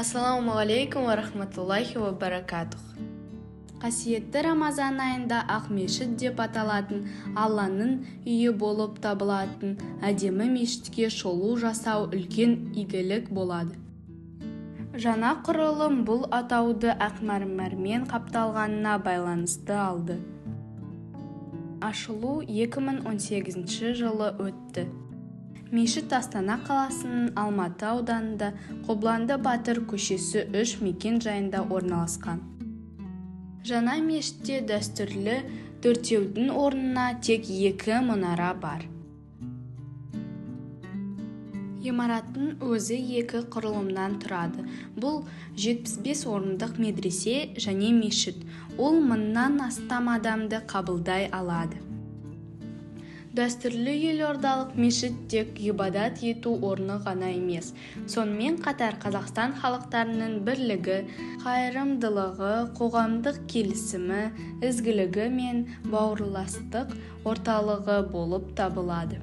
Ассалаумағалейкум ва рахматуллахи ва баракатух. Қасиетті Рамазан айында Ақмешіт деп аталатын Алланың үйі болып табылатын әдемі мешітке шолу жасау үлкен игілік болады. Жаңа құрылым бұл атауды ақ мәрмәрмен қапталғанына байланысты алды. Ашылу 2018 жылы өтті. Мешіт Астана қаласының Алматы ауданында Қобланды Батыр көшесі 3 мекен жайында орналасқан. Жаңа мешітте дәстүрлі төртеудің орнына тек 2 мұнара бар. Ғимараттың өзі 2 құрылымнан тұрады. Бұл 75 орындық медресе және мешіт. Ол 1000-нан астам адамды қабылдай алады. Дәстүрлі елордалық мешіт тек ғибадат ету орны ғана емес. Сонымен қатар Қазақстан халықтарының бірлігі, қайырымдылығы, қоғамдық келісімі, ізгілігі мен бауырластық орталығы болып табылады.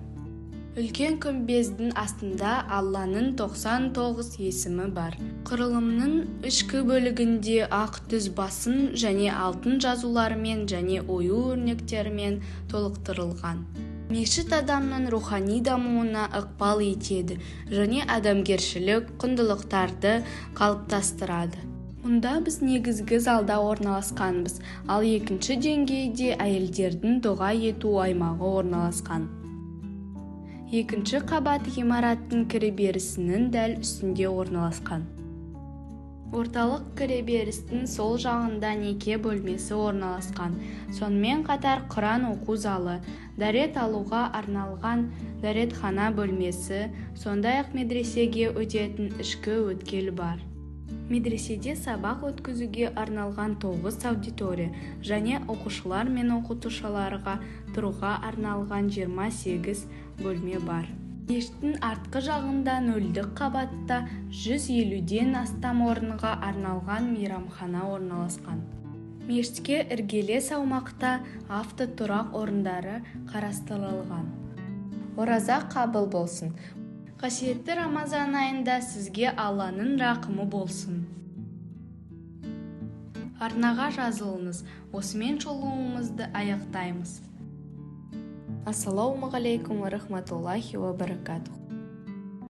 Үлкен күмбездің астында Алланың 99 есімі бар. Құрылымның ішкі бөлігінде ақ түс басын және алтын жазулармен және ою өрнектерімен толықтырылған. Мешіт адамның рухани дамуына ықпал етеді және адамгершілік құндылықтарды қалыптастырады. Мұнда біз негізгі залда орналасқанбыз, ал екінші деңгейде әйелдердің дұға ету аймағы орналасқан. Екінші қабат ғимараттың кіреберісінің дәл үстінде орналасқан. Орталық кіреберістің сол жағында неке бөлмесі орналасқан. Сонымен қатар Құран оқу залы, дәрет алуға арналған дәретхана бөлмесі, сондай-ақ медресеге өтетін ішкі өткел бар. Медреседе сабақ өткізуге арналған 9 аудитория және оқушылар мен оқытушыларға тұруға арналған 28 бөлме бар. Мешіттің артқы жағында 0-дік қабатта 150-ден астам орынға арналған мейрамхана орналасқан. Мешітке іргелес аумақта автотұрақ орындары қарастырылған. Ораза қабыл болсын. Қасиетті Рамазан айында сізге Алланың рақымы болсын. Арнаға жазылыңыз. Осымен шолуымызды аяқтаймыз. Ассалаумағалейкум ва рахматуллахи ва баракатух.